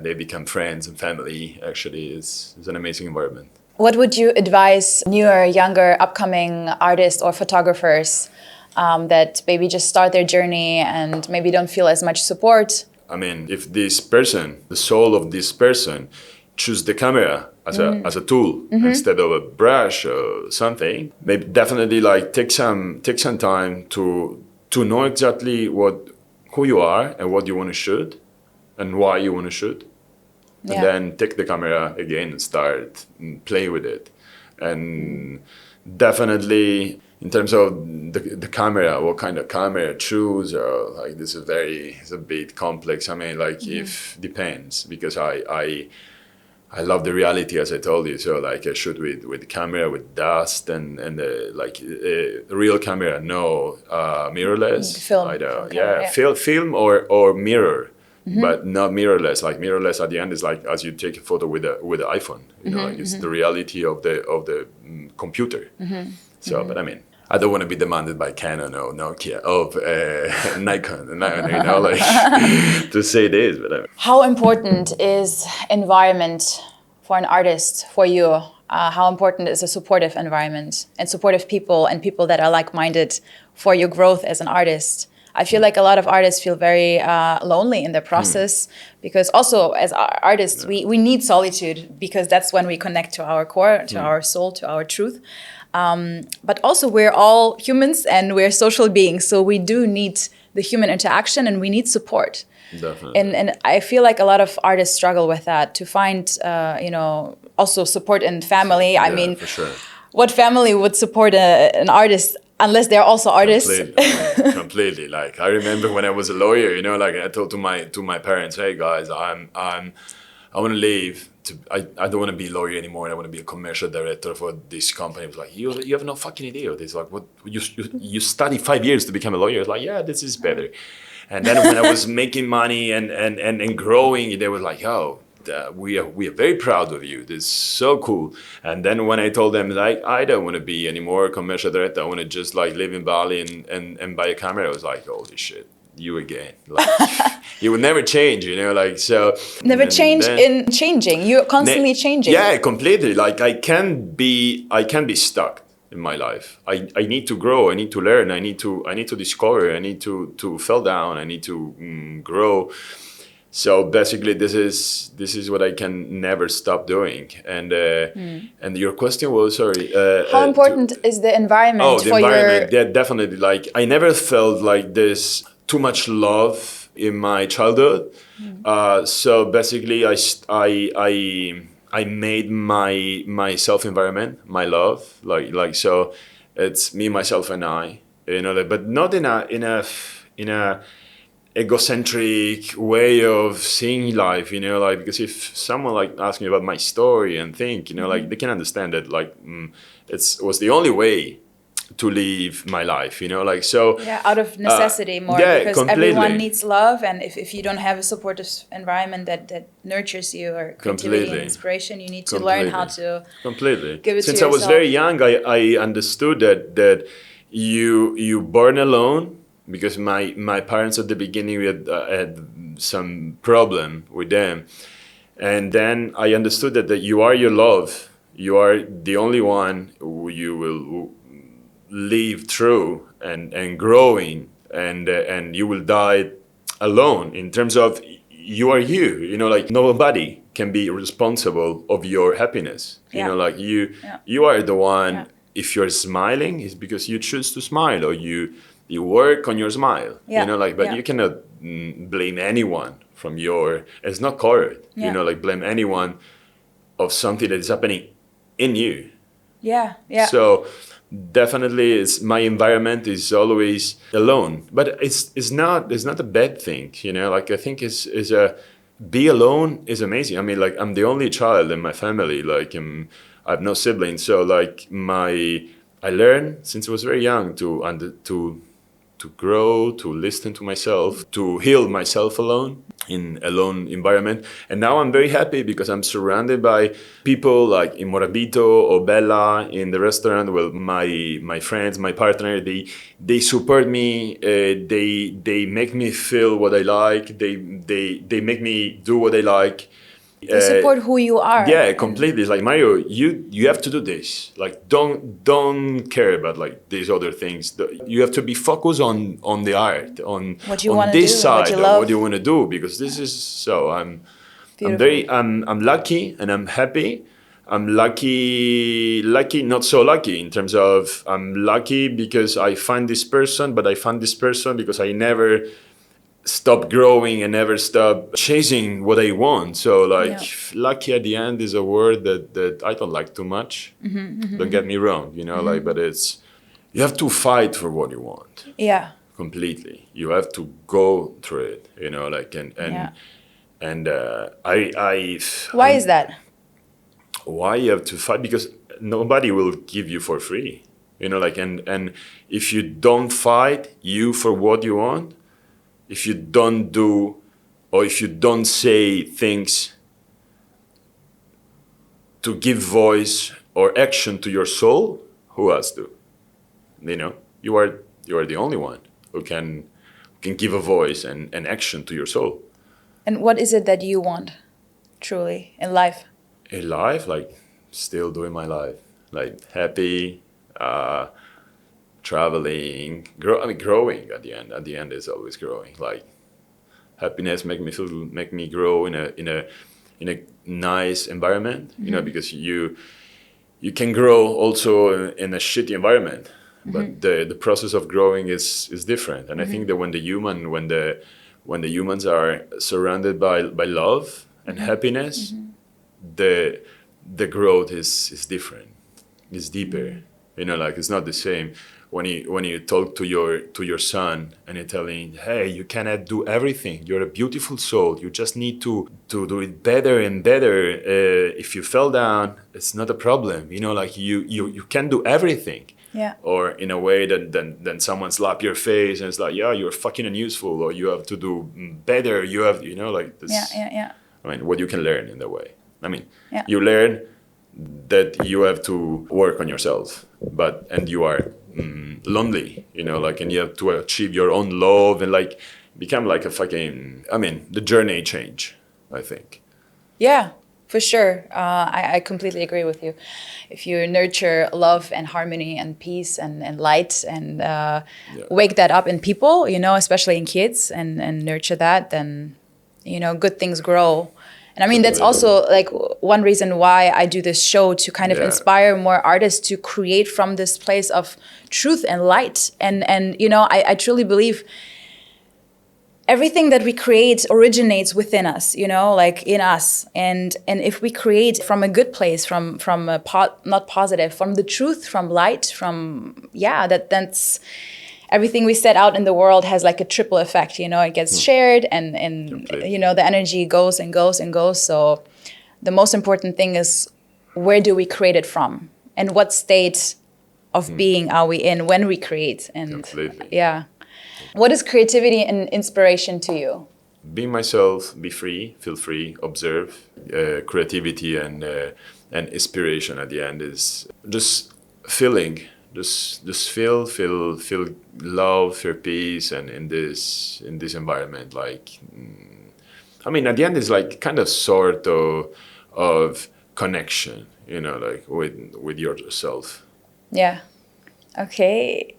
They become friends and family. Actually, it's an amazing environment. What would you advise newer, younger, upcoming artists or photographers that maybe just start their journey and maybe don't feel as much support? If this person, the soul of this person, choose the camera as a tool instead of a brush or something, maybe definitely take some time to know exactly who you are and what you want to shoot and why you want to shoot. And then take the camera again and start and play with it. And definitely, in terms of the camera, what kind of camera choose, or this is it's a bit complex. If depends, because I love the reality, as I told you. So I shoot with the camera, with dust and real camera, no mirrorless. Film. Film or mirror. But not mirrorless. Mirrorless at the end is as you take a photo with the iPhone. It's the reality of the computer. So, but I don't want to be demanded by Canon or Nokia of Nikon, to say this. But how important is environment for an artist for you? How important is a supportive environment and supportive people and people that are like-minded for your growth as an artist? I feel like a lot of artists feel very lonely in the process, because also as artists, we need solitude, because that's when we connect to our core, to our soul, to our truth. But also we're all humans and we're social beings. So we do need the human interaction and we need support. Definitely. And I feel like a lot of artists struggle with that, to find, also support in family. For sure. What family would support an artist unless they're also artists? Completely. I remember when I was a lawyer, I told to my parents, hey guys, I want to leave. I don't want to be a lawyer anymore. I want to be a commercial director for this company. It was like, you have no fucking idea. It's like, what you study 5 years to become a lawyer. It's like, yeah, this is better. And then when I was making money and growing, they were like, oh, we are very proud of you. This is so cool. And then when I told them I don't want to be anymore a commercial director, I want to just live in Bali and buy a camera, I was like, holy shit, you again. You would never change, so. Never change in changing. You're constantly changing. Yeah, completely. I can be stuck in my life. I need to grow. I need to learn. I need to discover. I need to fall down. I need to grow. So basically, this is what I can never stop doing. And your question was, sorry. How important is the environment Oh, the for environment. your? Yeah, definitely. Like I never felt like this too much love in my childhood. So basically, I made my self environment my love. Like so, it's me, myself, and I. You know, like, but not in a egocentric way of seeing life, you know, like because if someone like asks me about my story and think, you know, like they can understand that like it was the only way to live my life, you know, like so. Yeah, out of necessity more, Yeah, because completely. everyone needs love, and if you don't have a supportive environment that nurtures you or creativity and Completely. inspiration, you need to learn how to Completely. give it Since to I was yourself. very young, I understood that you born alone because my parents at the beginning had some problem with them, and then I understood that you are your love. You are the only one who you will live through and growing, and you will die alone in terms of you are you know, like nobody can be responsible of your happiness, you Yeah. know, like Yeah. you are the one. Yeah. If you're smiling, it's because you choose to smile, or you work on your smile, Yeah. you know, like, but Yeah. you cannot blame anyone from your, it's not correct, you Yeah. know, like blame anyone of something that is happening in you. Yeah. Yeah. So definitely, it's my environment is always alone, but it's not a bad thing, you know. Like I think is a be alone is amazing. I mean, like I'm the only child in my family. Like I have no siblings, so like I learned since I was very young to grow, to listen to myself, to heal myself alone in a lone environment. And now I'm very happy because I'm surrounded by people like in Morabito or Bella in the restaurant. Well, my friends, my partner, they support me. They make me feel what I like. They make me do what I like. They support who you are. Yeah, and- completely. It's like Mario, you have to do this. Like don't care about like these other things. You have to be focused on the art, What you on wanna this do, side what you of love. what you want to do, because this is so Beautiful. I'm lucky and I'm happy. I'm lucky, not so lucky in terms of I'm lucky because I find this person, but I found this person because I never stop growing and never stop chasing what I want. So like Yeah. lucky at the end is a word that I don't like too much. Don't get me wrong, you know, like, but it's, you have to fight for what you want Yeah. completely. You have to go through it, you know, like, Yeah. and Why is that? why you have to fight? Because nobody will give you for free, you know, like, and if you don't fight you for what you want, if you don't do, or if you don't say things to give voice or action to your soul, who else do? You know, you are the only one who can give a voice and action to your soul. And what is it that you want, truly, in life? In life, like still doing my life, like happy, traveling, growing at the end. At the end is always growing. Like happiness make me grow in a nice environment, you know, because you can grow also in a shitty environment, but the process of growing is different. And I think that when the humans are surrounded by love and happiness, the growth is different, it's deeper, you know, like it's not the same when you talk to your son and you're telling, hey, you cannot do everything, you're a beautiful soul, you just need to do it better and better. If you fell down, it's not a problem, you know, like you can do everything. Yeah. Or in a way that then someone slap your face and it's like, yeah, you're fucking unuseful, or you have to do better, you have, you know, like this. Yeah. I mean, what you can learn in the way, I mean, Yeah. you learn that you have to work on yourself, and you are lonely, you know, like, and you have to achieve your own love and like become like a fucking, I mean, the journey change, I think. Yeah, for sure. I completely agree with you. If you nurture love and harmony and peace and light and wake that up in people, you know, especially in kids, and nurture that, then good things grow. And I mean, that's also like one reason why I do this show, to kind of inspire more artists to create from this place of truth and light. And I truly believe everything that we create originates within us, like in us. And if we create from a good place, from a not positive, from the truth, from light, from, that's everything we set out in the world has like a triple effect, it gets shared and the energy goes and goes and goes. So the most important thing is, where do we create it from? And what state of being are we in when we create? And what is creativity and inspiration to you? Be myself, be free, feel free, observe. Creativity and inspiration at the end is just feeling. Just feel love, feel peace, and in this environment, like, I mean, at the end it's like kind of sort of connection, like with yourself. Yeah. Okay.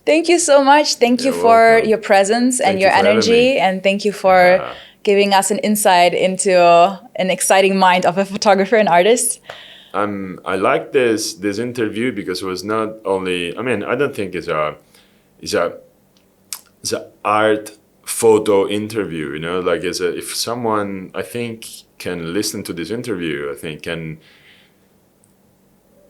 Thank you so much. Thank you for your presence and your energy, and thank you for giving us an insight into an exciting mind of a photographer and artist. I like this interview because it was not only, I mean, I don't think it's a art photo interview, like if someone, I think, can listen to this interview, I think can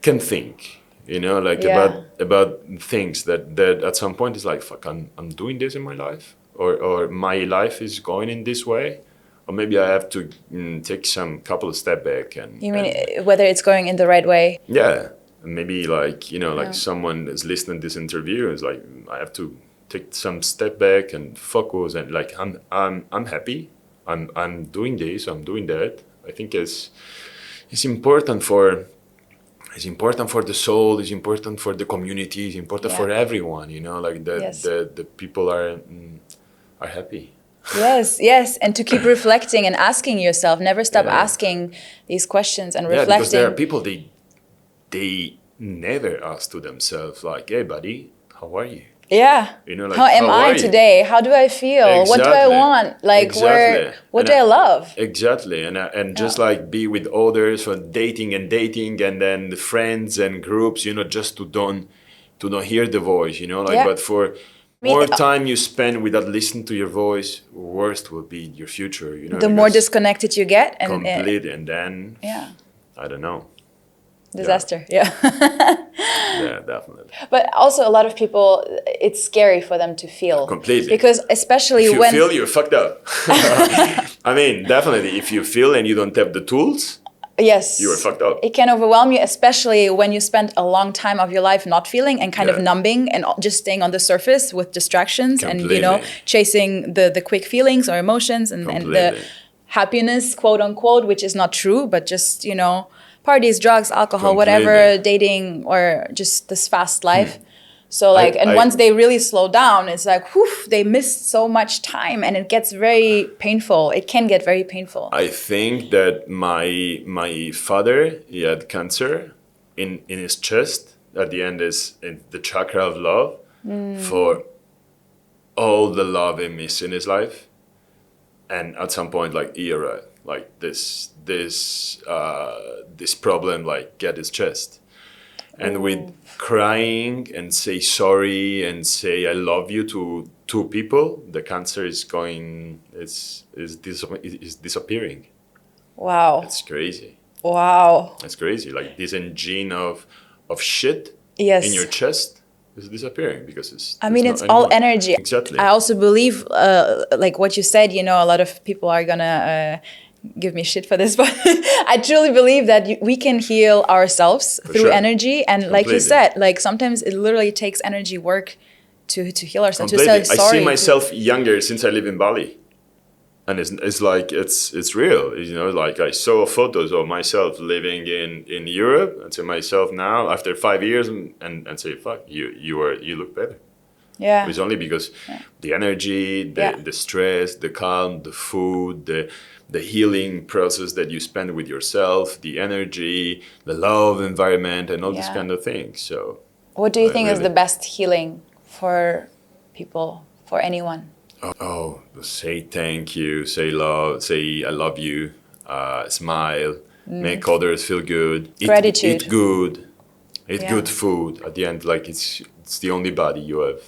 think, like about things that at some point is like, fuck, I'm doing this in my life, or my life is going in this way. Or maybe I have to take some couple of step back and. You mean whether it's going in the right way? Yeah, maybe like like someone is listening to this interview is like, I have to take some step back and focus, and like I'm happy, I'm doing this, I'm doing that. I think it's important for the soul, it's important for the community, it's important for everyone. Like the people are happy. Yes, and to keep reflecting and asking yourself, never stop asking these questions and reflecting. Because there are people, they never ask to themselves, like, hey buddy, how are you? Yeah. Like, how am I today? How do I feel? Exactly. What do I want? Like, what do I love? Exactly, and just like be with others, for dating, and then the friends and groups, just to don't hear the voice, but for more time you spend without listening to your voice, worst will be your future. The more disconnected you get, and and then I don't know. Disaster. Yeah. Yeah, definitely. But also, a lot of people, it's scary for them to feel. Completely. Because especially if you when feel, you're fucked up. I mean, definitely, if you feel and you don't have the tools. Yes. You are fucked up. It can overwhelm you, especially when you spend a long time of your life not feeling and kind of numbing and just staying on the surface with distractions. Completely. And, chasing the quick feelings or emotions and the happiness, quote unquote, which is not true, but just, parties, drugs, alcohol, whatever, dating, or just this fast life. So like, once they really slow down, it's like, whew, they missed so much time, and it gets very painful. It can get very painful. I think that my father, he had cancer in his chest. At the end is in the chakra of love, for all the love he missed in his life. And at some point, like, he arrived, like this problem, like, get his chest. And with crying and say sorry and say I love you to two people, the cancer is disappearing. Wow. It's crazy. Wow. It's crazy. Like this engine of shit in your chest is disappearing because it's all energy. Exactly. I also believe, like what you said, a lot of people are gonna give me shit for this, but I truly believe that we can heal ourselves through energy. And like you said, like sometimes it literally takes energy work to heal ourselves. Completely. To say sorry. I see myself younger since I live in Bali. And it's like, it's real, like I saw photos of myself living in Europe and to myself now after 5 years and say, fuck, you look better. Yeah. It's only because the energy, the stress, the calm, the food, the healing process that you spend with yourself, the energy, the love environment, and all these kind of things. So, what do you think is the best healing for people, for anyone? Oh, say thank you, say love, say I love you, smile, make others feel good, Gratitude. eat good, eat Yeah. good food. At the end, like it's the only body you have,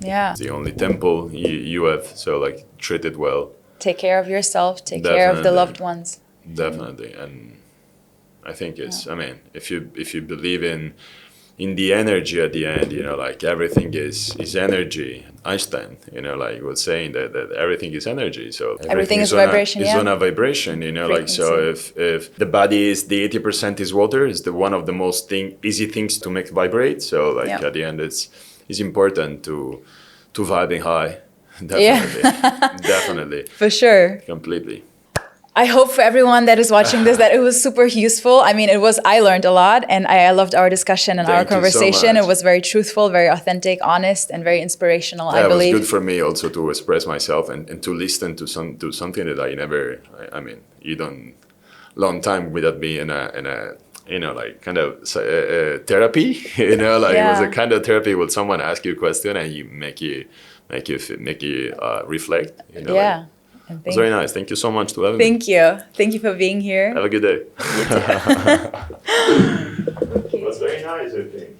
Yeah. it's the only temple you have. So like treat it well. Take care of yourself, take care of the Definitely. loved ones. Definitely, and I think it's. I mean, if you believe in the energy at the end, you know, like everything is energy. Einstein, you know, like was saying that everything is energy. So Everything is on a, vibration, is yeah. on a vibration, you know, like so if the body is the 80% is water, is the one of the most easy things to make vibrate. So like Yeah. at the end, it's important to vibing high. Yeah. Definitely, definitely, For sure. completely. I hope for everyone that is watching this that it was super useful. I mean, I learned a lot, and I loved our discussion and our Thank you so conversation. much. It was very truthful, very authentic, honest, and very inspirational, Yeah, I believe. it was good for me also to express myself and to listen to something that I never. I mean, you don't long time without me in a you know like kind of therapy. You know, like it was a Yeah. kind of therapy where someone ask you a question and you make you reflect. You know, Yeah. like, And it was very nice. Thank you so much to having me. thank you. Thank you for being here. Have a good day. It was very nice, I think.